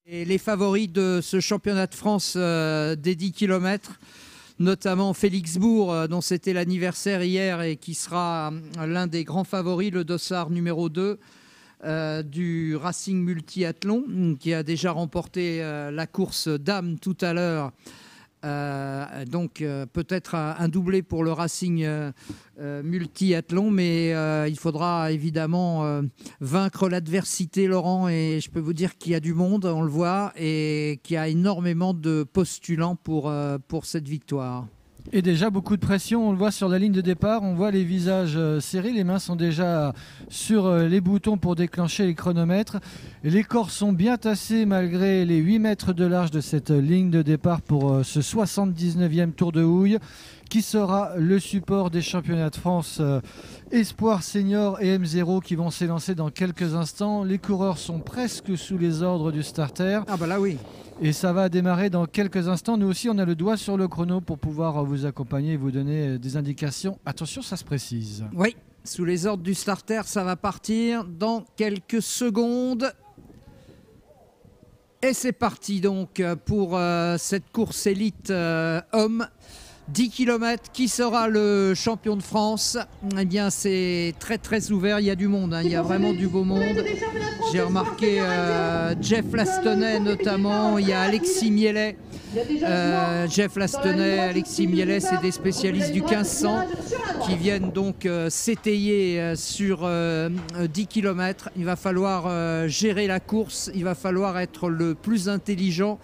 Et les favoris de ce championnat de France des 10 km, notamment Félix Bourg, dont c'était l'anniversaire hier et qui sera l'un des grands favoris, le dossard numéro 2 du Racing Multiathlon, qui a déjà remporté la course dames tout à l'heure. Donc peut-être un doublé pour le Racing Multiathlon, mais il faudra évidemment vaincre l'adversité, Laurent, et je peux vous dire qu'il y a du monde, on le voit, et qu'il y a énormément de postulants pour cette victoire. Et déjà beaucoup de pression, on le voit sur la ligne de départ, on voit les visages serrés, les mains sont déjà sur les boutons pour déclencher les chronomètres. Les corps sont bien tassés malgré les 8 mètres de large de cette ligne de départ pour ce 79e Tour de Houille, qui sera le support des championnats de France Espoir Senior et M0 qui vont s'élancer dans quelques instants. Les coureurs sont presque sous les ordres du starter. Ah bah là oui. Et ça va démarrer dans quelques instants. Nous aussi, on a le doigt sur le chrono pour pouvoir vous accompagner et vous donner des indications. Attention, ça se précise. Oui, sous les ordres du starter, ça va partir dans quelques secondes. Et c'est parti donc pour cette course élite homme. 10 km, qui sera le champion de France? Eh bien, c'est très très ouvert, il y a du monde, il y a vraiment du beau monde. J'ai remarqué Jeff Lastonnet notamment, il y a Alexis Mielet. Jeff Lastonnet, Alexis Mielet, c'est des spécialistes du 1500 qui viennent donc s'étayer sur 10 km. Il va falloir gérer la course, il va falloir être le plus intelligent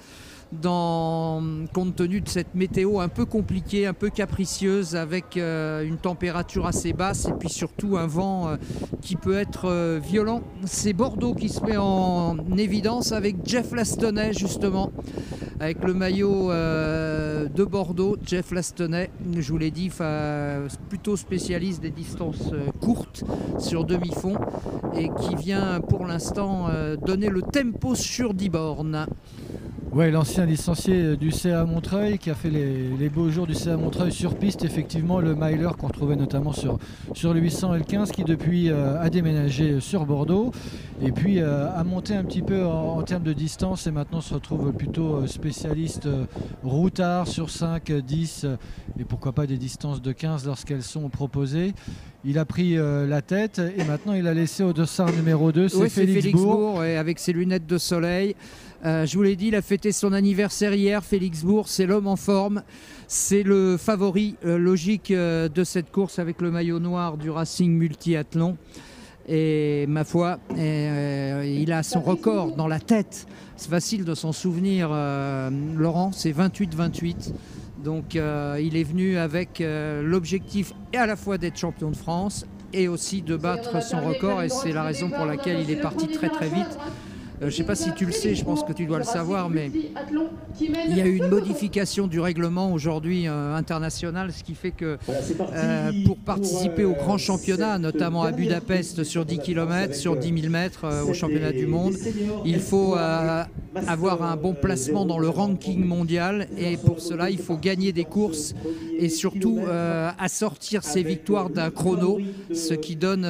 compte tenu de cette météo un peu compliquée, un peu capricieuse, avec une température assez basse et puis surtout un vent qui peut être violent. C'est Bordeaux qui se met en évidence avec Jeff Lastonnet justement, avec le maillot de Bordeaux. Jeff Lastonnet, je vous l'ai dit, plutôt spécialiste des distances courtes sur demi-fond et qui vient pour l'instant donner le tempo sur 10 bornes. Oui, l'ancien licencié du CA Montreuil qui a fait les beaux jours du CA Montreuil sur piste, effectivement le miler qu'on retrouvait notamment sur le 800 et le 15 qui depuis a déménagé sur Bordeaux et puis a monté un petit peu en termes de distance et maintenant se retrouve plutôt spécialiste routard sur 5, 10 et pourquoi pas des distances de 15 lorsqu'elles sont proposées. Il a pris la tête et maintenant il a laissé au dossard numéro 2, c'est Félix Bourg. Ouais, avec ses lunettes de soleil. Je vous l'ai dit, il a fêté son anniversaire hier. Félix Bourg, c'est l'homme en forme. C'est le favori logique de cette course avec le maillot noir du Racing Multiathlon. Et ma foi, il a son record dans la tête. C'est facile de s'en souvenir, Laurent, c'est 28-28. Donc il est venu avec l'objectif à la fois d'être champion de France et aussi de battre son record. Et c'est la raison pour laquelle il est parti très très vite. Je ne sais pas si tu le sais, je pense que tu dois le savoir, mais il y a eu une modification du règlement aujourd'hui international, ce qui fait que pour participer au grand championnat, notamment à Budapest sur 10 km, sur 10 000 mètres au championnat du monde, il faut avoir un bon placement dans le ranking mondial et pour cela, il faut gagner des courses et surtout assortir ses victoires d'un chrono, ce qui donne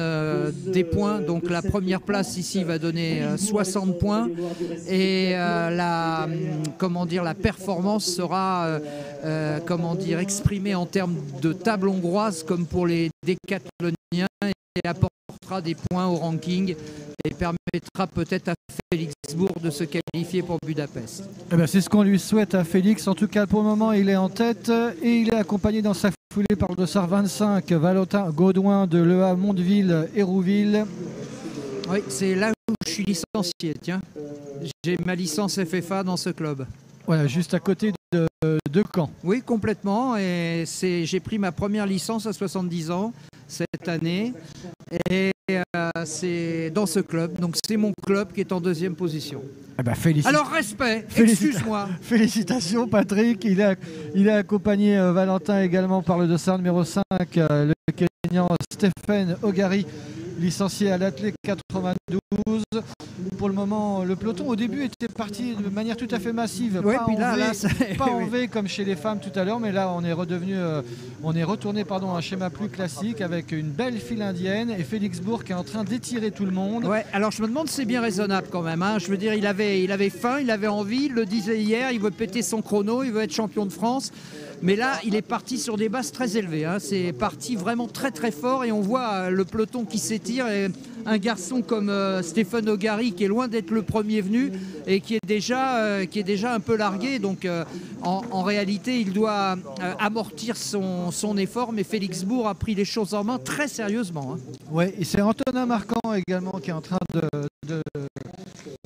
des points. Donc la première place ici va donner 60 points et la performance sera exprimée en termes de table hongroise comme pour les décathloniens et apportera des points au ranking et permettra peut-être à Félix Bourg de se qualifier pour Budapest. Eh ben, c'est ce qu'on lui souhaite à Félix. En tout cas, pour le moment, il est en tête et il est accompagné dans sa foulée par le dossard 25, Valentin Gaudouin de l'EA Mondeville-Hérouville. Oui, c'est là où je suis licencié, tiens. J'ai ma licence FFA dans ce club. Voilà, juste à côté de Caen. Oui, complètement. Et j'ai pris ma première licence à 70 ans cette année. Et c'est dans ce club. Donc c'est mon club qui est en deuxième position. Eh ben, alors respect, excuse-moi. Félicitations Patrick. Il a accompagné Valentin également par le dossard numéro 5, le Kenyan Stephen Ogari licencié à l'Athlé 92. Pour le moment, le peloton au début était parti de manière tout à fait massive, Ouais, pas puis en là, V, pas en V comme chez les femmes tout à l'heure, mais là on est retourné à un schéma plus classique avec une belle file indienne et Félix Bourg qui est en train d'étirer tout le monde. Ouais, alors je me demande si c'est bien raisonnable quand même. Hein. Je veux dire, il avait faim, il avait envie, il le disait hier, il veut péter son chrono, il veut être champion de France. Mais là, il est parti sur des bases très élevées. Hein. C'est parti vraiment très très fort et on voit le peloton qui s'étire. Et un garçon comme Stéphane Ogari qui est loin d'être le premier venu et qui est déjà un peu largué. Donc en réalité, il doit amortir son effort. Mais Félix Bourg a pris les choses en main très sérieusement. Hein. Ouais, et c'est Antonin Marquand également qui est en train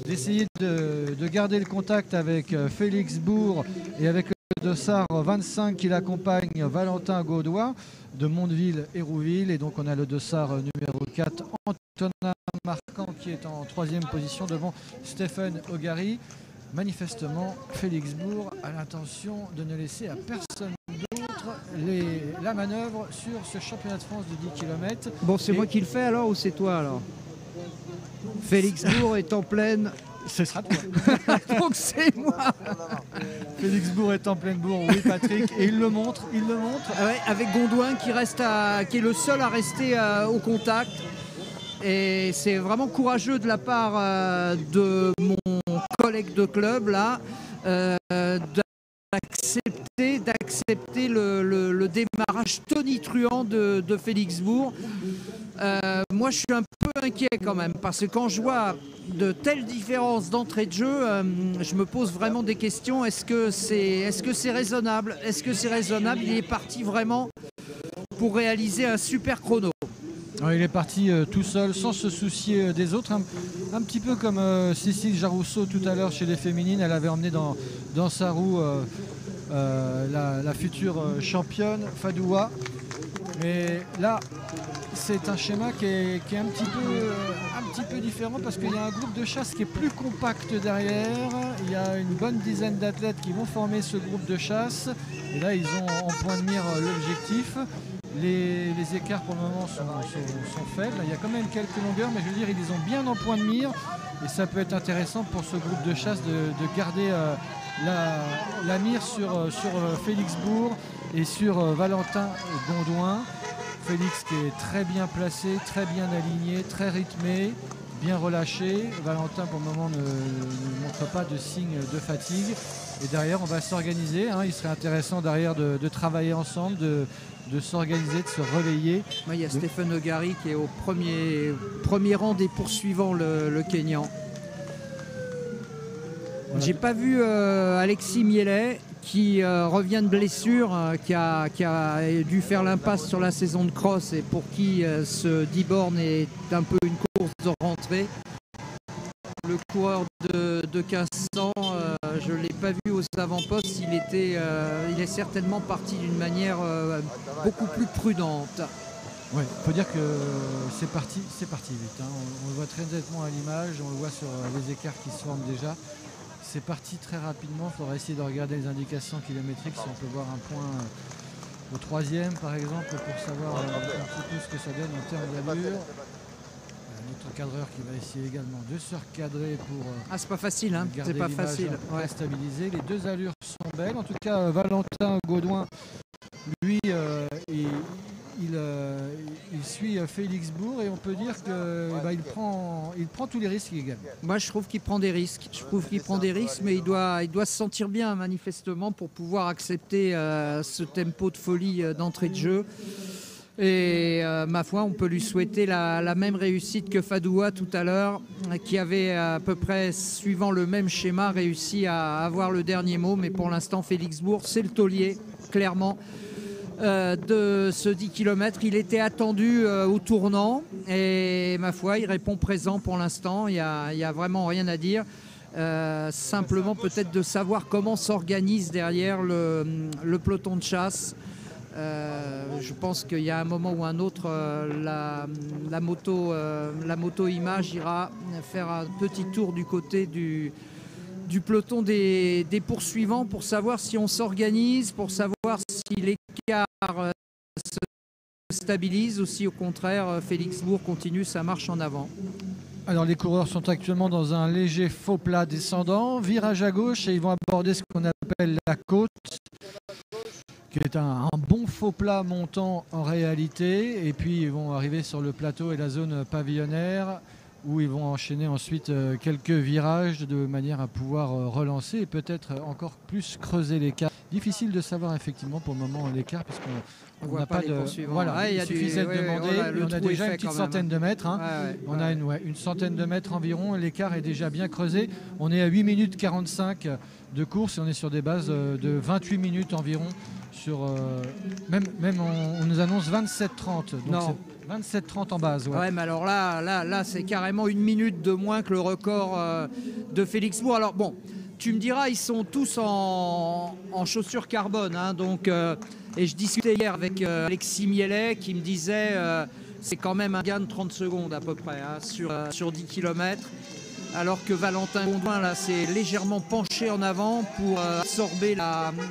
d'essayer de garder le contact avec Félix Bourg et avec le dossard 25 qui l'accompagne, Valentin Gaudois de Mondeville-Hérouville. Et donc on a le dossard numéro 4, Antonin Marquand qui est en 3e position devant Stéphane Ogari. Manifestement, Félix Bourg a l'intention de ne laisser à personne d'autre la manœuvre sur ce championnat de France de 10 km. Bon, c'est moi qui le fais alors ou c'est toi alors? Félix Bourg est en pleine... Ce sera toi. Donc c'est moi. Félix Bourg est en pleine bourre, oui Patrick, et il le montre. Ouais, avec Gondouin qui est le seul à rester au contact. Et c'est vraiment courageux de la part de mon collègue de club là, d'accepter le démarrage tonitruant de Félix Bourg. Moi je suis un peu inquiet quand même parce que quand je vois de telles différences d'entrée de jeu, je me pose vraiment des questions. Est-ce que c'est raisonnable? Il est parti vraiment pour réaliser un super chrono. Il est parti tout seul sans se soucier des autres, un petit peu comme Cécile Jarousseau tout à l'heure chez les féminines. Elle avait emmené dans sa roue la future championne Fadoua. Mais là, c'est un schéma qui est un petit peu différent parce qu'il y a un groupe de chasse qui est plus compact derrière. Il y a une bonne dizaine d'athlètes qui vont former ce groupe de chasse. Et là, ils ont en point de mire l'objectif. Les écarts pour le moment sont faibles. Il y a quand même quelques longueurs, mais je veux dire, ils les ont bien en point de mire. Et ça peut être intéressant pour ce groupe de chasse de garder la mire sur Félix Bourg et sur Valentin Gondouin. Félix qui est très bien placé, très bien aligné, très rythmé, bien relâché. Valentin pour le moment ne montre pas de signe de fatigue. Et derrière, on va s'organiser. Hein. Il serait intéressant derrière de travailler ensemble, de s'organiser, de se relayer. Il y a Stéphane Ogari qui est au premier rang des poursuivants, le Kényan. Voilà. J'ai pas vu Alexis Mielet qui revient de blessure, qui a dû faire l'impasse sur la saison de cross et pour qui ce 10 bornes est un peu une course de rentrée. Le coureur de 1500, je ne l'ai pas vu aux avant-postes, il est certainement parti d'une manière beaucoup plus prudente. Oui, il faut dire que c'est parti vite. Hein. On le voit très nettement à l'image, on le voit sur les écarts qui se forment déjà. C'est parti très rapidement, il faudra essayer de regarder les indications kilométriques si on peut voir un point au 3e par exemple pour savoir un petit peu ce que ça donne en termes d'allure. Notre cadreur qui va essayer également de se recadrer pour c'est pas facile, hein. C'est pas facile. Ouais. Stabiliser. Les deux allures sont belles. En tout cas, Valentin Gaudoin, lui, il suit Félix Bourg et on peut dire qu'il prend tous les risques également. Moi, je trouve qu'il prend des risques. Mais il doit se sentir bien manifestement pour pouvoir accepter ce tempo de folie d'entrée de jeu. Et ma foi, on peut lui souhaiter la même réussite que Fadoua tout à l'heure, qui avait à peu près, suivant le même schéma, réussi à avoir le dernier mot. Mais pour l'instant, Félix Bourg, c'est le taulier, clairement, de ce 10 km. Il était attendu au tournant et ma foi, il répond présent pour l'instant. Il y a vraiment rien à dire. Simplement peut-être de savoir comment s'organise derrière le peloton de chasse. Je pense qu'il y a un moment ou un autre, la moto image ira faire un petit tour du côté du peloton des poursuivants pour savoir si on s'organise, pour savoir si l'écart se stabilise ou si au contraire Félix Bourg continue sa marche en avant. Alors les coureurs sont actuellement dans un léger faux plat descendant, virage à gauche et ils vont aborder ce qu'on appelle la côte, qui est un bon faux plat montant en réalité, et puis ils vont arriver sur le plateau et la zone pavillonnaire où ils vont enchaîner ensuite quelques virages de manière à pouvoir relancer et peut-être encore plus creuser l'écart. Difficile de savoir effectivement pour le moment l'écart puisqu'on n'a pas de... Voilà, il suffisait de demander, on a déjà une petite centaine de mètres. On a une centaine de mètres environ, l'écart est déjà bien creusé. On est à 8 minutes 45 de course et on est sur des bases de 28 minutes environ. Même on nous annonce 27-30. Donc 27-30 en base. Ouais, mais alors là c'est carrément une minute de moins que le record de Félix Bourg. Alors bon, tu me diras, ils sont tous en chaussures carbone. Donc, et je discutais hier avec Alexis Mielet qui me disait c'est quand même un gain de 30 secondes à peu près sur 10 km. Alors que Valentin Gondouin là s'est légèrement penché en avant pour absorber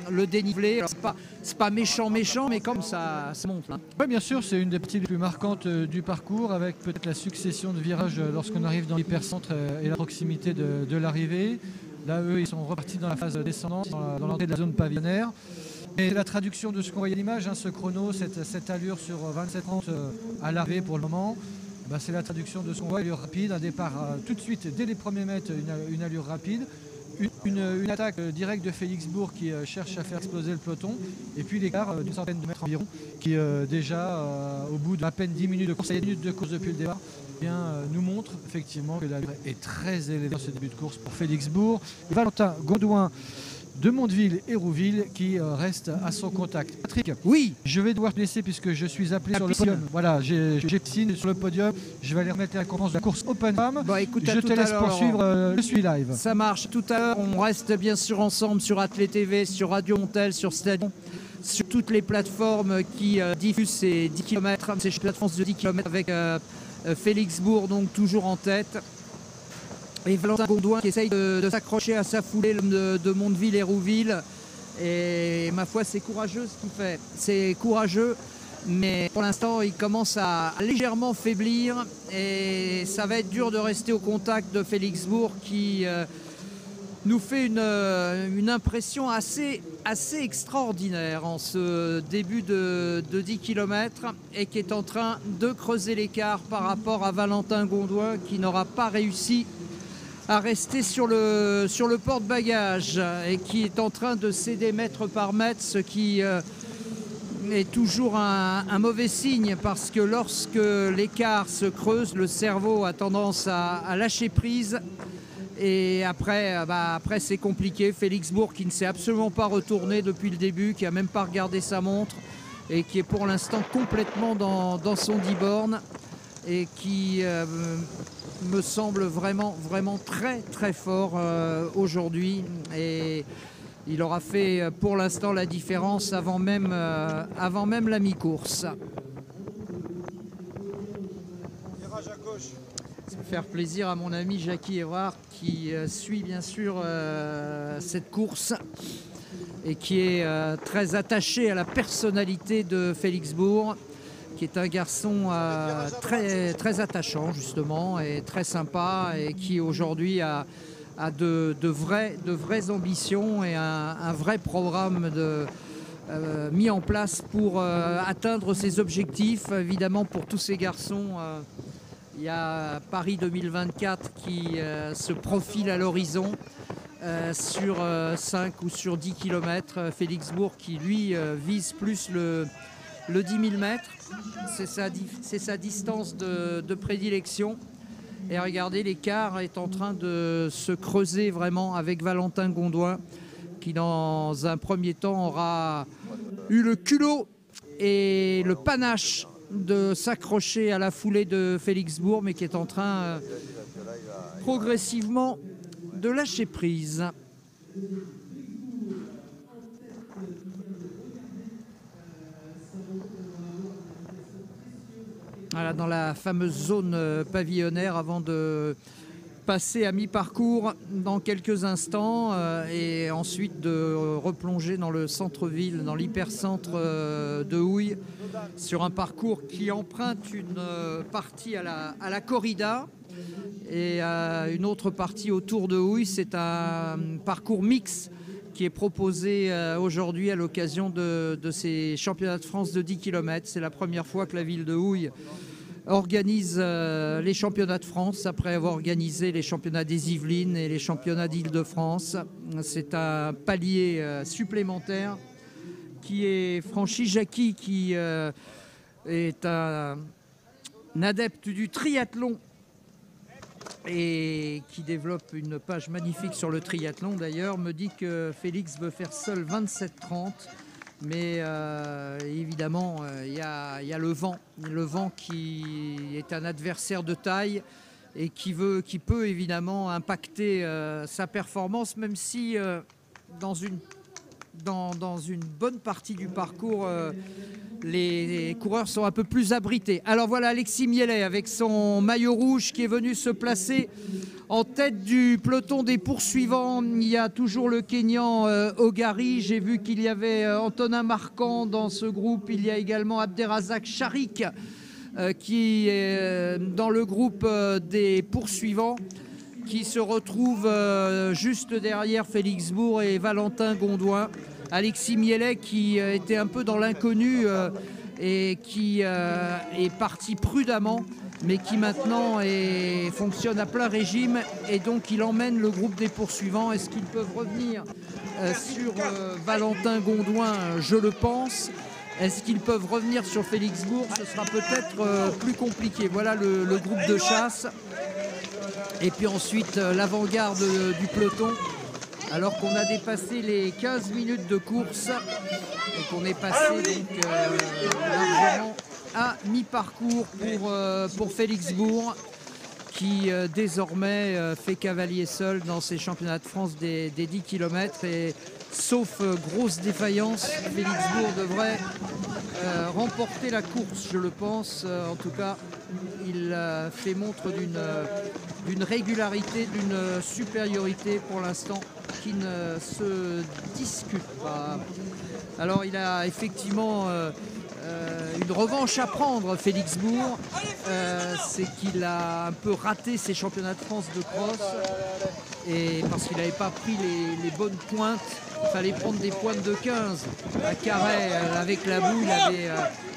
le dénivelé. Alors, c'est pas méchant, mais comme ça monte là. Oui, bien sûr, c'est une des petites les plus marquantes du parcours, avec peut-être la succession de virages lorsqu'on arrive dans l'hypercentre et la proximité de l'arrivée. Là, eux, ils sont repartis dans la phase descendante, dans l'entrée de la zone pavillonnaire. Et la traduction de ce qu'on voyait à l'image, ce chrono, cette allure sur 27-30 à l'arrivée pour le moment, c'est la traduction de ce qu'on voit, allure rapide, un départ tout de suite, dès les premiers mètres, une allure rapide, une attaque directe de Félix Bourg qui cherche à faire exploser le peloton, et puis l'écart d'une centaine de mètres environ, qui déjà, au bout d'à peine 10 minutes de course, 10 minutes de course depuis le départ, nous montre effectivement que l'allure est très élevée dans ce début de course pour Félix Bourg. Et Valentin Gondouin de Mondeville-Hérouville qui reste à son contact. Patrick, oui, je vais devoir te laisser puisque je suis appelé sur le podium. Voilà, j'ai piscine sur le podium. Je vais aller remettre la récompense de la course Open Femme. Écoute, je te laisse poursuivre. Je suis live. Ça marche. Tout à l'heure, on reste bien sûr ensemble sur Athlé TV, sur Radio Montel, sur Stadion, sur toutes les plateformes qui diffusent ces 10 km, ces plateformes de 10 km avec Félix Bourg, donc toujours en tête. Et Valentin Gondouin qui essaye de s'accrocher à sa foulée de Mondeville-Hérouville. Et ma foi, c'est courageux ce qu'il fait. C'est courageux, mais pour l'instant, il commence à légèrement faiblir. Et ça va être dur de rester au contact de Félix Bourg qui nous fait une impression assez extraordinaire en ce début de 10 km et qui est en train de creuser l'écart par rapport à Valentin Gondouin qui n'aura pas réussi à rester sur le porte-bagages et qui est en train de céder mètre par mètre, ce qui est toujours un mauvais signe parce que lorsque l'écart se creuse, le cerveau a tendance à lâcher prise et après c'est compliqué. Félix Bourg qui ne s'est absolument pas retourné depuis le début, qui n'a même pas regardé sa montre et qui est pour l'instant complètement dans son 10 bornes et qui me semble vraiment très très fort aujourd'hui et il aura fait pour l'instant la différence avant même la mi-course. Virage à gauche. Ça va faire plaisir à mon ami Jackie Evrard qui suit bien sûr cette course et qui est très attaché à la personnalité de Félix Bourg, qui est un garçon très, très attachant justement et très sympa et qui aujourd'hui a de vraies ambitions et un vrai programme mis en place pour atteindre ses objectifs. Évidemment, pour tous ces garçons, il y a Paris 2024 qui se profile à l'horizon sur 5 ou sur 10 km. Félix Bourg qui lui vise plus le 10 000 mètres, c'est sa distance de prédilection. Et regardez, l'écart est en train de se creuser vraiment avec Valentin Gondouin, qui dans un premier temps aura eu le culot et le panache de s'accrocher à la foulée de Félix Bourg, mais qui est en train progressivement de lâcher prise. Voilà, dans la fameuse zone pavillonnaire avant de passer à mi-parcours dans quelques instants et ensuite de replonger dans le centre-ville, dans l'hypercentre de Houille, sur un parcours qui emprunte une partie à la corrida et une autre partie autour de Houille. C'est un parcours mix qui est proposé aujourd'hui à l'occasion de ces championnats de France de 10 km. C'est la première fois que la ville de Houille organise les championnats de France après avoir organisé les championnats des Yvelines et les championnats d'Île-de-France. C'est un palier supplémentaire qui est franchi. Jackie, qui est un adepte du triathlon et qui développe une page magnifique sur le triathlon d'ailleurs, me dit que Félix veut faire seul 27-30. Mais évidemment, il y a le vent qui est un adversaire de taille et qui peut évidemment impacter sa performance, même si dans une bonne partie du parcours, les coureurs sont un peu plus abrités. Alors voilà Alexis Mielet avec son maillot rouge qui est venu se placer en tête du peloton des poursuivants. Il y a toujours le Kényan Ogari. J'ai vu qu'il y avait Antonin Marquand dans ce groupe. Il y a également Abderrazak Charik qui est dans le groupe des poursuivants, qui se retrouve juste derrière Félix Bourg et Valentin Gondouin. Alexis Mielet qui était un peu dans l'inconnu et qui est parti prudemment, mais qui maintenant fonctionne à plein régime et donc il emmène le groupe des poursuivants. Est-ce qu'ils peuvent revenir sur Valentin Gondouin? Je le pense. Est-ce qu'ils peuvent revenir sur Félix Bourg? Ce sera peut-être plus compliqué. Voilà le groupe de chasse. Et puis ensuite l'avant-garde du peloton, alors qu'on a dépassé les 15 minutes de course et qu'on est passé donc largement à mi-parcours pour Félix Bourg, qui désormais fait cavalier seul dans ces championnats de France des 10 km. Et sauf grosse défaillance, Félix Bourg devrait remporter la course, je le pense. En tout cas, il fait montre d'une régularité, d'une supériorité pour l'instant qui ne se discute pas. Alors il a effectivement une revanche à prendre, Félix Bourg. C'est qu'il a un peu raté ses championnats de France de cross, et parce qu'il n'avait pas pris les bonnes pointes. Il fallait prendre des pointes de 15 à Carhaix avec la boue. Il avait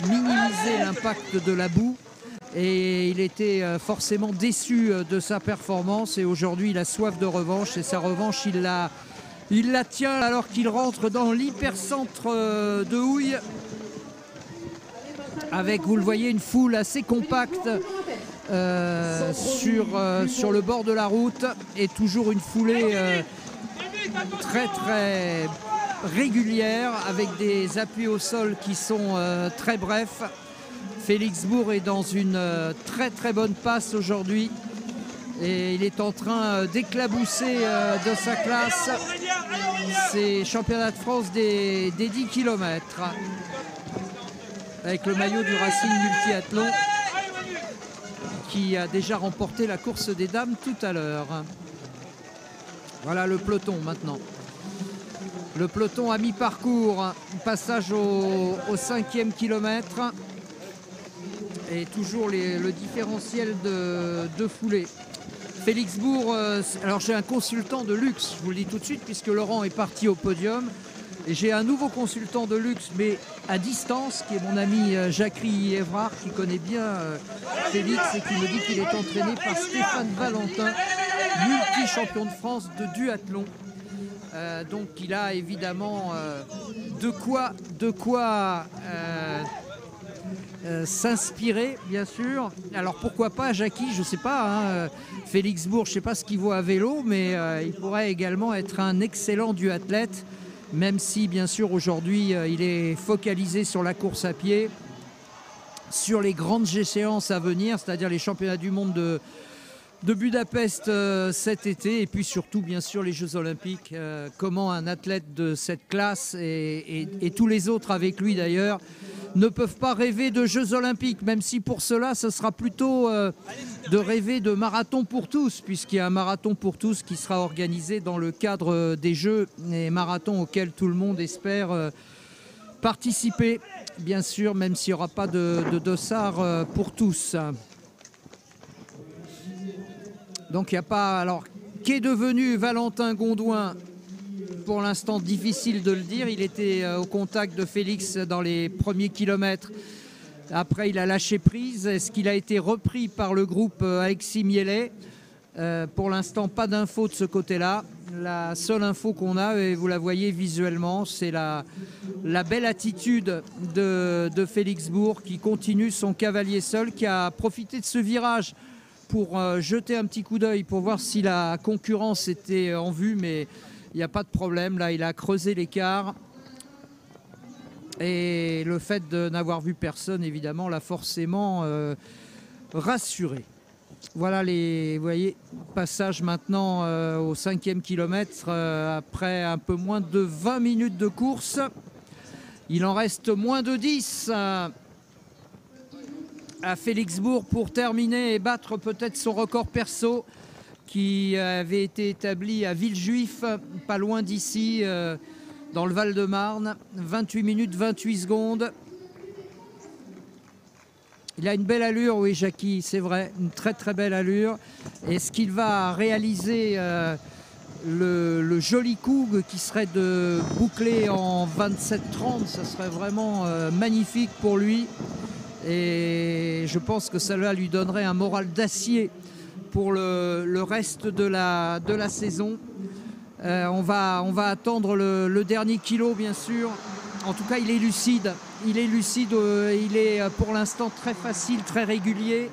minimisé l'impact de la boue et il était forcément déçu de sa performance. Et aujourd'hui, il a soif de revanche, et sa revanche, il la tient alors qu'il rentre dans l'hypercentre de Houille, avec, vous le voyez, une foule assez compacte sur le bord de la route, et toujours une foulée très très régulière avec des appuis au sol qui sont très brefs. Félix Bourg est dans une très très bonne passe aujourd'hui et il est en train d'éclabousser de sa classe ces championnats de France des 10 km avec le maillot du Racing Multiathlon, qui a déjà remporté la course des dames tout à l'heure. Voilà le peloton maintenant. Le peloton à mi-parcours, passage au 5e kilomètre, et toujours le différentiel de foulée. Félix Bourg, alors j'ai un consultant de luxe, je vous le dis tout de suite, puisque Laurent est parti au podium. Et j'ai un nouveau consultant de luxe, mais à distance, qui est mon ami Jacques-Ry Évrard, qui connaît bien Félix et qui me dit qu'il est entraîné par Stéphane Valentin, multi-champion de France de duathlon. Donc il a évidemment de quoi s'inspirer, bien sûr. Alors pourquoi pas Jackie, je ne sais pas, hein, Félix Bourg, je ne sais pas ce qu'il vaut à vélo, mais il pourrait également être un excellent duathlète, même si bien sûr aujourd'hui il est focalisé sur la course à pied, sur les grandes échéances à venir, c'est-à-dire les championnats du monde de Budapest cet été, et puis surtout bien sûr les Jeux Olympiques. Comment un athlète de cette classe et tous les autres avec lui d'ailleurs ne peuvent pas rêver de Jeux Olympiques, même si pour cela ce sera plutôt de rêver de marathon pour tous, puisqu'il y a un marathon pour tous qui sera organisé dans le cadre des Jeux, et marathon auquel tout le monde espère participer, bien sûr, même s'il n'y aura pas de dossard pour tous. Donc il n'y a pas... Alors, qu'est devenu Valentin Gondouin? Pour l'instant, difficile de le dire. Il était au contact de Félix dans les premiers kilomètres. Après, il a lâché prise. Est-ce qu'il a été repris par le groupe Alexis Mielet? Pour l'instant, pas d'infos de ce côté-là. La seule info qu'on a, et vous la voyez visuellement, c'est la belle attitude de Félix Bourg qui continue son cavalier seul, qui a profité de ce virage pour jeter un petit coup d'œil pour voir si la concurrence était en vue, mais il n'y a pas de problème. Là, il a creusé l'écart. Et le fait de n'avoir vu personne, évidemment, l'a forcément rassuré. Voilà vous voyez, passage maintenant au 5e kilomètre, après un peu moins de 20 minutes de course. Il en reste moins de 10 à Félix Bourg pour terminer et battre peut-être son record perso qui avait été établi à Villejuif, pas loin d'ici, dans le Val-de-Marne. 28 minutes, 28 secondes. Il a une belle allure, oui, Jackie, c'est vrai, une très très belle allure. Est-ce qu'il va réaliser le joli coup qui serait de boucler en 27-30? Ça serait vraiment magnifique pour lui. Et je pense que cela lui donnerait un moral d'acier pour le reste de la saison. On va attendre le dernier kilo, bien sûr. En tout cas, il est lucide. Il est lucide. Il est pour l'instant très facile, très régulier.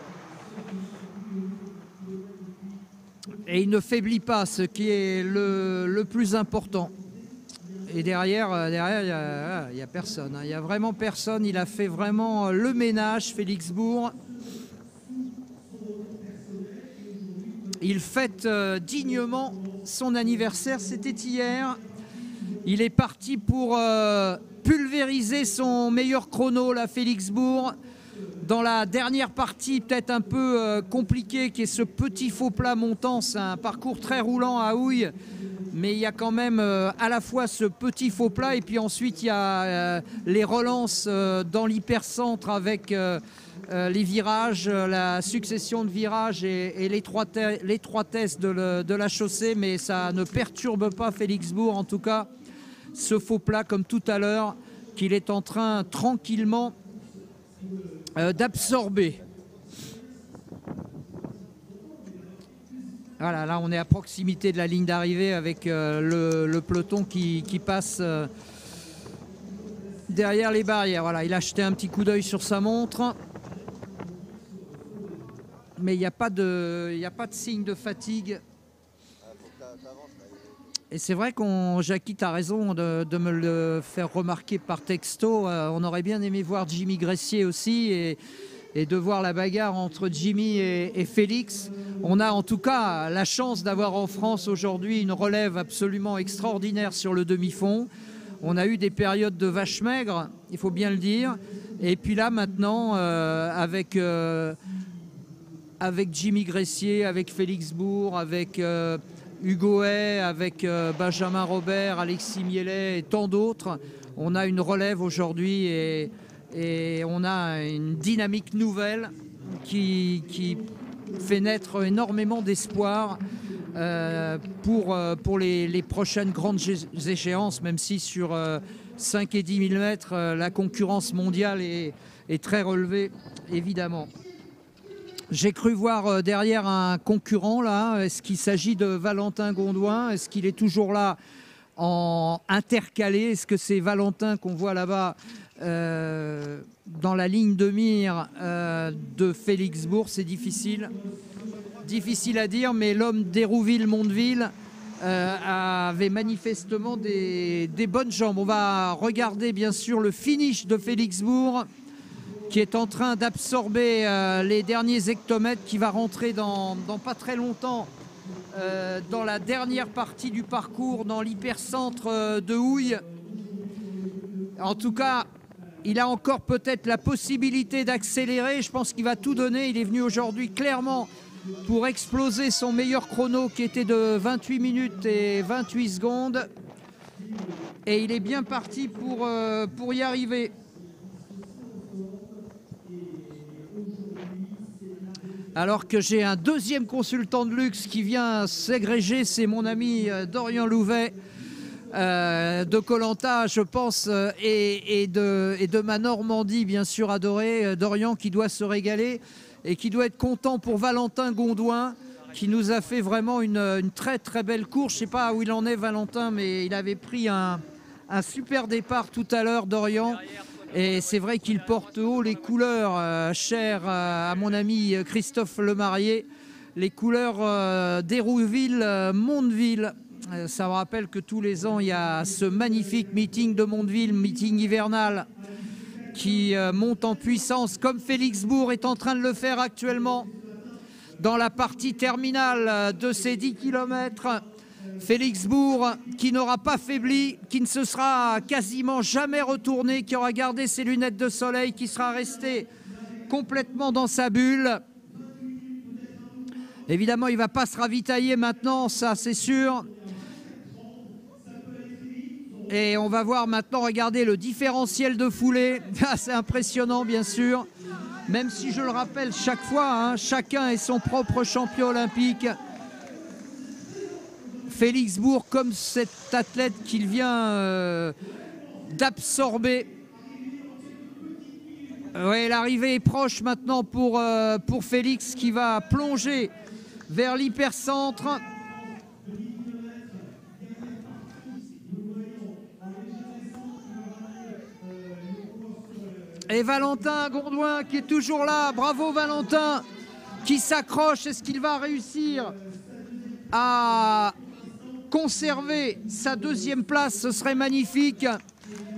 Et il ne faiblit pas, ce qui est le plus important. Et derrière, il n'y a personne. Il n'y a vraiment personne. Il a fait vraiment le ménage, Félix Bourg. Il fête dignement son anniversaire. C'était hier. Il est parti pour pulvériser son meilleur chrono, là, Félix Bourg. Dans la dernière partie, peut-être un peu compliquée, qui est ce petit faux plat montant. C'est un parcours très roulant à Houille. Mais il y a quand même à la fois ce petit faux plat et puis ensuite il y a les relances dans l'hypercentre avec les virages, la succession de virages et l'étroitesse de la chaussée. Mais ça ne perturbe pas Félix Bourg, en tout cas ce faux plat comme tout à l'heure qu'il est en train tranquillement d'absorber. Voilà, là on est à proximité de la ligne d'arrivée avec le peloton qui passe derrière les barrières. Voilà, il a jeté un petit coup d'œil sur sa montre. Mais il n'y a pas de signe de fatigue. Et c'est vrai Jackie, tu as raison de me le faire remarquer par texto. On aurait bien aimé voir Jimmy Gressier aussi et de voir la bagarre entre Jimmy et Félix. On a en tout cas la chance d'avoir en France aujourd'hui une relève absolument extraordinaire sur le demi-fond. On a eu des périodes de vaches maigres, il faut bien le dire. Et puis là maintenant, avec Jimmy Gressier, avec Félix Bourg, avec Hugo Hay, avec Benjamin Robert, Alexis Mielet et tant d'autres, on a une relève aujourd'hui et on a une dynamique nouvelle qui fait naître énormément d'espoir pour les prochaines grandes échéances, même si sur 5 et 10 000 mètres, la concurrence mondiale est très relevée, évidemment. J'ai cru voir derrière un concurrent, là. Est-ce qu'il s'agit de Valentin Gondouin? Est-ce qu'il est toujours là en intercalé? Est-ce que c'est Valentin qu'on voit là-bas dans la ligne de mire de Félix Bourg? C'est difficile à dire, mais l'homme d'Hérouville-Mondeville avait manifestement des bonnes jambes. On va regarder bien sûr le finish de Félix Bourg qui est en train d'absorber les derniers hectomètres, qui va rentrer dans pas très longtemps dans la dernière partie du parcours, dans l'hypercentre de Houille. En tout cas, il a encore peut-être la possibilité d'accélérer. Je pense qu'il va tout donner. Il est venu aujourd'hui clairement pour exploser son meilleur chrono qui était de 28 minutes et 28 secondes. Et il est bien parti pour y arriver. Alors que j'ai un deuxième consultant de luxe qui vient s'agréger, c'est mon ami Dorian Louvet de Koh-Lanta, je pense, et de ma Normandie, bien sûr, adorée. Dorian qui doit se régaler et qui doit être content pour Valentin Gondouin, qui nous a fait vraiment une très très belle course. Je ne sais pas où il en est, Valentin, mais il avait pris un super départ tout à l'heure, Dorian. Et c'est vrai qu'il porte haut les couleurs chères à mon ami Christophe Lemarié, les couleurs d'Hérouville-Mondeville. Ça me rappelle que tous les ans, il y a ce magnifique meeting de Mondeville, meeting hivernal, qui monte en puissance, comme Félixbourg est en train de le faire actuellement, dans la partie terminale de ces 10 km. Félixbourg qui n'aura pas faibli, qui ne se sera quasiment jamais retourné, qui aura gardé ses lunettes de soleil, qui sera resté complètement dans sa bulle. Évidemment, il ne va pas se ravitailler maintenant, ça c'est sûr. Et on va voir maintenant, regardez le différentiel de foulée. C'est impressionnant, bien sûr. Même si je le rappelle chaque fois, hein, chacun est son propre champion olympique. Félixbourg, comme cet athlète qu'il vient d'absorber. Ouais, l'arrivée est proche maintenant pour Félix qui va plonger vers l'hypercentre. Et Valentin Gondouin qui est toujours là. Bravo Valentin qui s'accroche. Est-ce qu'il va réussir à conserver sa deuxième place? Ce serait magnifique.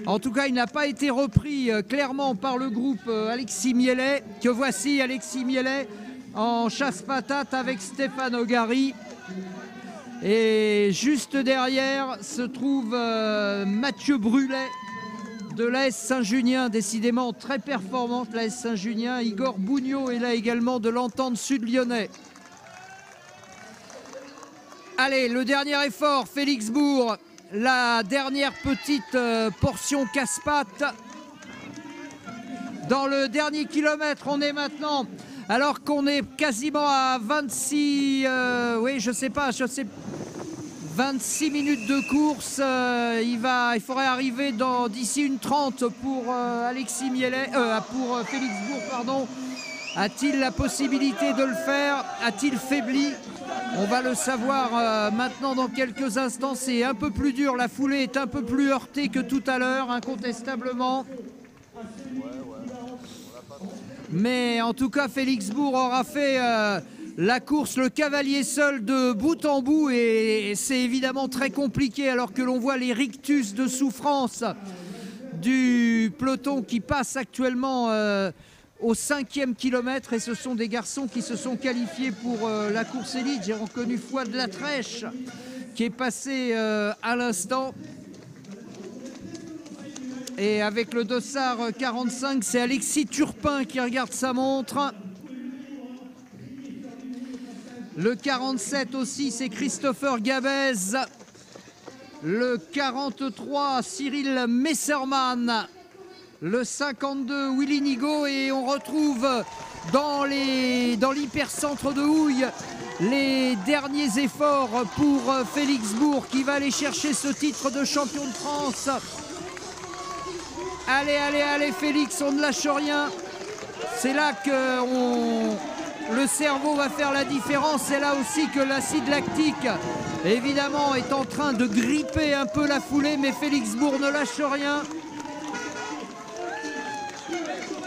En tout cas, il n'a pas été repris clairement par le groupe Alexis Mielet, que voici Alexis Mielet en chasse-patate avec Stéphane Ogari. Et juste derrière se trouve Mathieu Brulet de l'AS Saint-Junien, décidément très performante l'AS Saint-Junien. Igor Bougnot est là également de l'Entente Sud-Lyonnais. Allez, le dernier effort, Félixbourg, la dernière petite portion casse-pattes. Dans le dernier kilomètre, on est maintenant, alors qu'on est quasiment à 26, oui, je sais, 26 minutes de course. Il faudrait arriver d'ici une 30 pour Alexis Mielet, pour Félixbourg, pardon. A-t-il la possibilité de le faire? A-t-il faibli? On va le savoir maintenant dans quelques instants. C'est un peu plus dur, la foulée est un peu plus heurtée que tout à l'heure, incontestablement. Mais en tout cas, Félixbourg aura fait la course, le cavalier seul de bout en bout. Et c'est évidemment très compliqué alors que l'on voit les rictus de souffrance du peloton qui passe actuellement au 5e kilomètre, et ce sont des garçons qui se sont qualifiés pour la course élite. J'ai reconnu Fouad Latrèche qui est passé à l'instant. Et avec le dossard 45, c'est Alexis Turpin qui regarde sa montre. Le 47 aussi, c'est Christopher Gabez. Le 43, Cyril Messermann. Le 52, Willy Nigo. Et on retrouve dans l'hypercentre de Houille les derniers efforts pour Félixbourg qui va aller chercher ce titre de champion de France. Allez, allez, allez Félix, on ne lâche rien. C'est là que le cerveau va faire la différence. C'est là aussi que l'acide lactique, évidemment, est en train de gripper un peu la foulée. Mais Félixbourg ne lâche rien.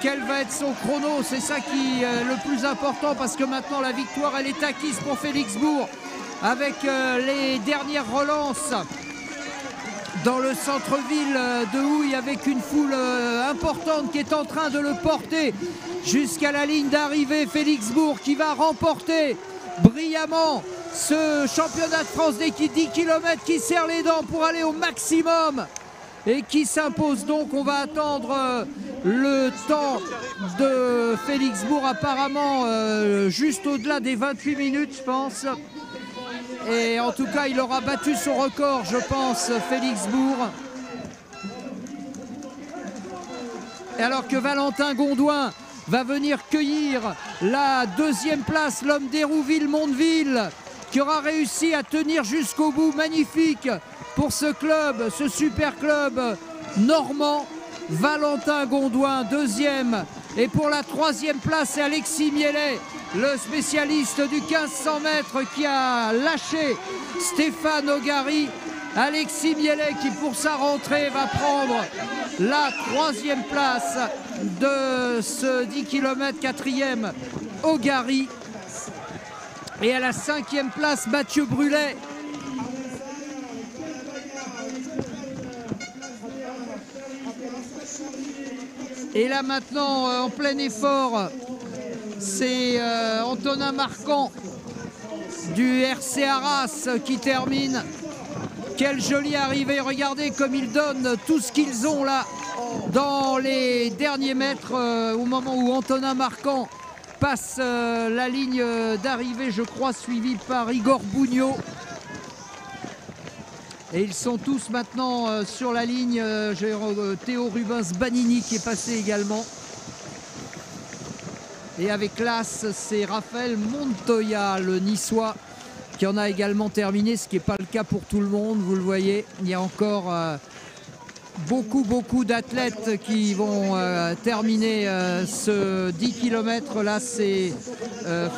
Quel va être son chrono? C'est ça qui est le plus important, parce que maintenant la victoire elle est acquise pour Félixbourg avec les dernières relances dans le centre-ville de Houille avec une foule importante qui est en train de le porter jusqu'à la ligne d'arrivée. Félix Bourg qui va remporter brillamment ce championnat de France des 10 km, qui serre les dents pour aller au maximum et qui s'impose donc. On va attendre le temps de Félix Bourg, apparemment juste au-delà des 28 minutes, je pense. Et en tout cas, il aura battu son record, je pense, Félix Bourg. Et alors que Valentin Gondouin va venir cueillir la deuxième place, l'homme d'Hérouville-Mondeville, qui aura réussi à tenir jusqu'au bout. Magnifique pour ce club, ce super club normand. Valentin Gondouin, deuxième. Et pour la troisième place, c'est Alexis Miellet, le spécialiste du 1500 mètres, qui a lâché Stéphane Ogari. Alexis Miellet qui, pour sa rentrée, va prendre la troisième place de ce 10 km, quatrième Ogari. Et à la cinquième place, Mathieu Brulet. Et là maintenant, en plein effort, c'est Antonin Marquand du RC Arras qui termine. Quelle jolie arrivée, regardez comme ils donnent tout ce qu'ils ont là dans les derniers mètres, au moment où Antonin Marquand passe la ligne d'arrivée, je crois, suivi par Igor Bougnot. Et ils sont tous maintenant sur la ligne. J'ai Théo Rubens Banini qui est passé également. Et avec classe, c'est Raphaël Montoya, le niçois, qui en a également terminé, ce qui n'est pas le cas pour tout le monde, vous le voyez. Il y a encore beaucoup d'athlètes qui vont terminer ce 10 km. Là, c'est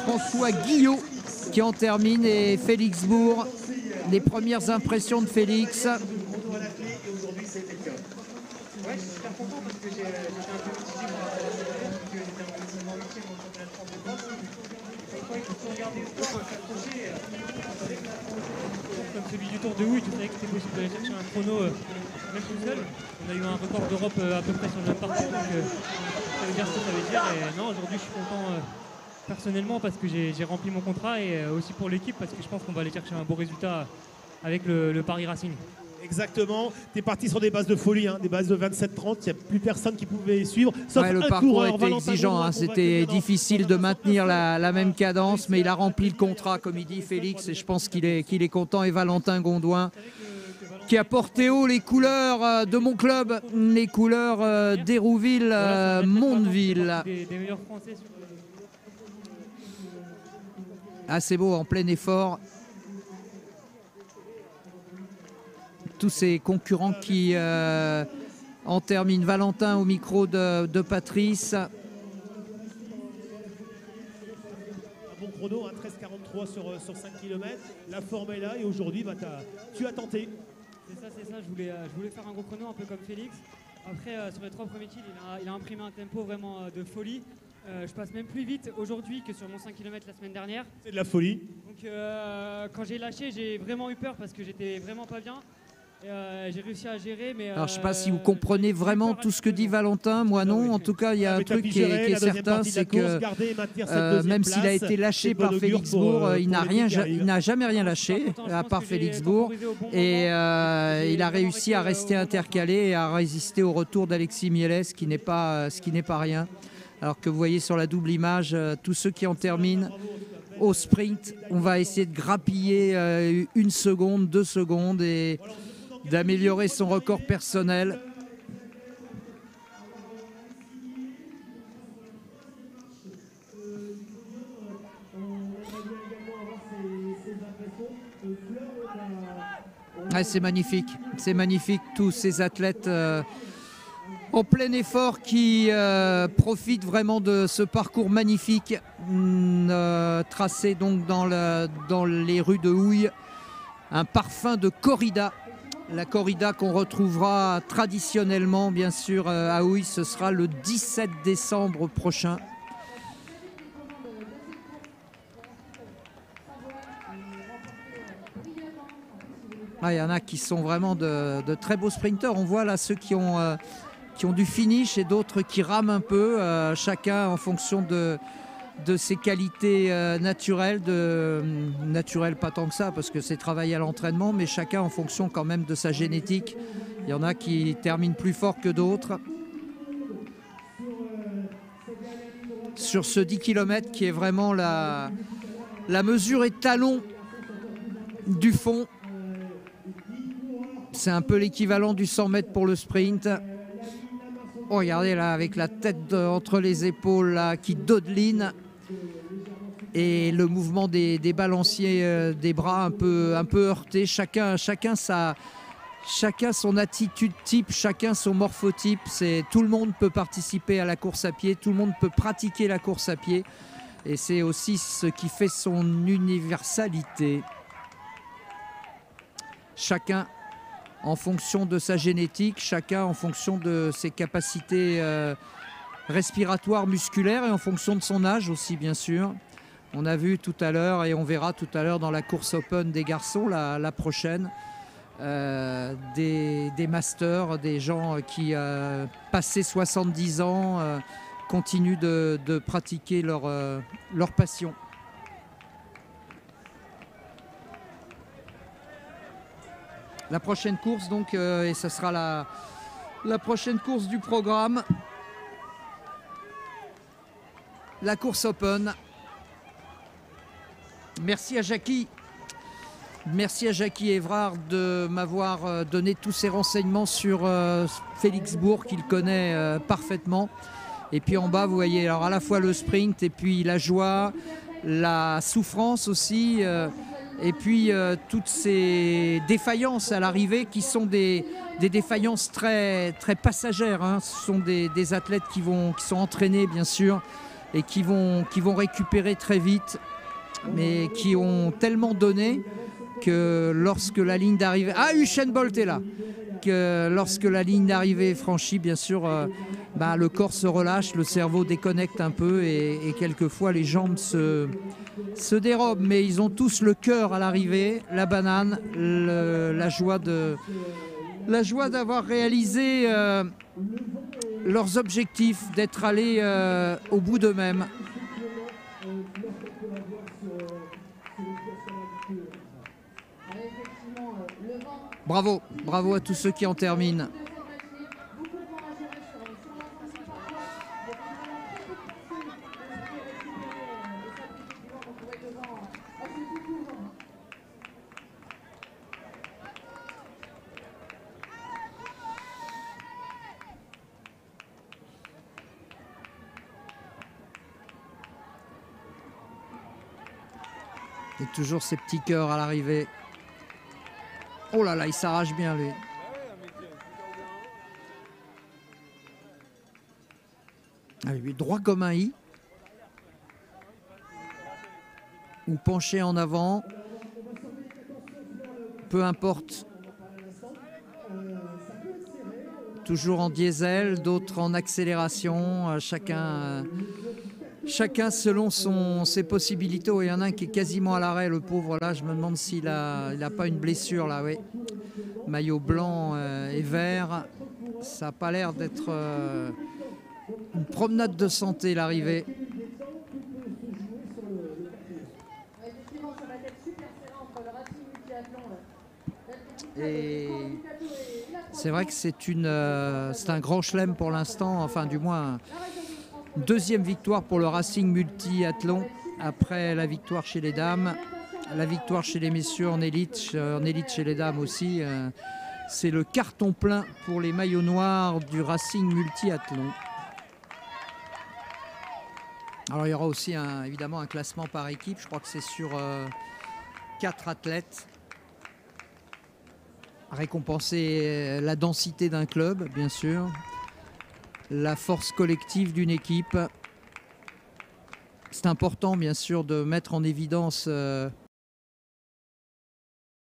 François Guillot qui en termine, et Félix Bourg. Les premières impressions de Félix. Comme celui du Tour de Houille, tu savais que c'était possible d'aller chercher un chrono même tout seul. On a eu un record d'Europe à peu près sur le même parcours, donc ça veut dire ce que ça veut dire. Et non, aujourd'hui je suis content personnellement parce que j'ai rempli mon contrat, et aussi pour l'équipe parce que je pense qu'on va aller chercher un beau résultat avec le Paris Racing. Exactement, tu es parti sur des bases de folie, hein, des bases de 27-30, il n'y a plus personne qui pouvait suivre. Sauf le parcours était exigeant, hein, c'était difficile de maintenir la même cadence, mais il a rempli le contrat, comme il dit Félix, et je pense qu'il est content. Et Valentin Gondouin, qui a porté haut les couleurs de mon club, les couleurs d'Hérouville-Mondeville. Ah, c'est beau, en plein effort. Tous ces concurrents qui en terminent. Valentin au micro de Patrice. Un bon chrono, hein, 13,43 sur 5 km. La forme est là, et aujourd'hui, tu as tenté. C'est ça. Je voulais faire un gros chrono, un peu comme Félix. Après, sur les 3 premiers kills, il a imprimé un tempo vraiment de folie. Je passe même plus vite aujourd'hui que sur mon 5 km la semaine dernière. C'est de la folie. Donc quand j'ai lâché, j'ai vraiment eu peur parce que j'étais vraiment pas bien. J'ai réussi à gérer, mais alors je ne sais pas si vous comprenez vraiment tout ce que dit Valentin, moi non. En tout cas, il y a un truc qui est certain, c'est que même s'il a été lâché par Félix Bourg, il n'a jamais rien lâché, à part Félix Bourg, et il a réussi à rester intercalé et à résister au retour d'Alexis Miellet, ce qui n'est pas rien. Alors que vous voyez sur la double image, tous ceux qui en terminent au sprint, on va essayer de grappiller 1 seconde, 2 secondes, et d'améliorer son record personnel. Ah, c'est magnifique, tous ces athlètes en plein effort qui profitent vraiment de ce parcours magnifique tracé donc dans les rues de Houille. Un parfum de corrida. La corrida qu'on retrouvera traditionnellement, bien sûr, à Houille, ce sera le 17 décembre prochain. Ah, il y en a qui sont vraiment de très beaux sprinteurs. On voit là ceux qui ont du finish et d'autres qui rament un peu, chacun en fonction de ses qualités naturelles, naturelles pas tant que ça parce que c'est travaillé à l'entraînement, mais chacun en fonction quand même de sa génétique. Il y en a qui terminent plus fort que d'autres. Sur ce 10 km qui est vraiment la mesure étalon du fond. C'est un peu l'équivalent du 100 mètres pour le sprint. Oh, regardez là, avec la tête entre les épaules là, qui dodeline. Et le mouvement des balanciers des bras un peu heurtés. Chacun son attitude type, chacun son morphotype. Tout le monde peut participer à la course à pied, tout le monde peut pratiquer la course à pied. Et c'est aussi ce qui fait son universalité. Chacun en fonction de sa génétique, chacun en fonction de ses capacités respiratoires, musculaires et en fonction de son âge aussi, bien sûr. On a vu tout à l'heure et on verra tout à l'heure dans la course open des garçons, la prochaine, des masters, des gens qui, passé 70 ans, continuent de pratiquer leur passion. La prochaine course, donc, et ce sera la prochaine course du programme, la course open. Merci à Jackie. Merci à Jackie Évrard de m'avoir donné tous ces renseignements sur Félixbourg qu'il connaît parfaitement. Et puis en bas, vous voyez alors à la fois le sprint et puis la joie, la souffrance aussi. Et puis toutes ces défaillances à l'arrivée qui sont des défaillances très, très passagères. Hein. Ce sont des athlètes qui sont entraînés bien sûr et qui vont récupérer très vite, mais qui ont tellement donné que lorsque la ligne d'arrivée... Ah, Usain Bolt est là. Que lorsque la ligne d'arrivée est franchie, bien sûr, le corps se relâche, le cerveau déconnecte un peu et quelquefois les jambes se dérobent. Mais ils ont tous le cœur à l'arrivée, la banane, la joie d'avoir réalisé leurs objectifs, d'être allés au bout d'eux-mêmes. Bravo, bravo à tous ceux qui en terminent. Et toujours ces petits cœurs à l'arrivée. Oh là là, il s'arrache bien lui. Ah, lui droit comme un i. Ou penché en avant. Peu importe. Toujours en diesel, d'autres en accélération. Chacun selon ses possibilités. Il y en a un qui est quasiment à l'arrêt, le pauvre là. Je me demande s'il a pas une blessure là. Oui. Maillot blanc et vert. Ça n'a pas l'air d'être une promenade de santé l'arrivée. Et c'est vrai que c'est un grand chelem pour l'instant. Enfin, du moins. Deuxième victoire pour le Racing Multiathlon après la victoire chez les dames, la victoire chez les messieurs en élite chez les dames aussi. C'est le carton plein pour les maillots noirs du Racing Multiathlon. Alors il y aura aussi évidemment un classement par équipe. Je crois que c'est sur 4 athlètes. Récompenser la densité d'un club, bien sûr. La force collective d'une équipe. C'est important, bien sûr, de mettre en évidence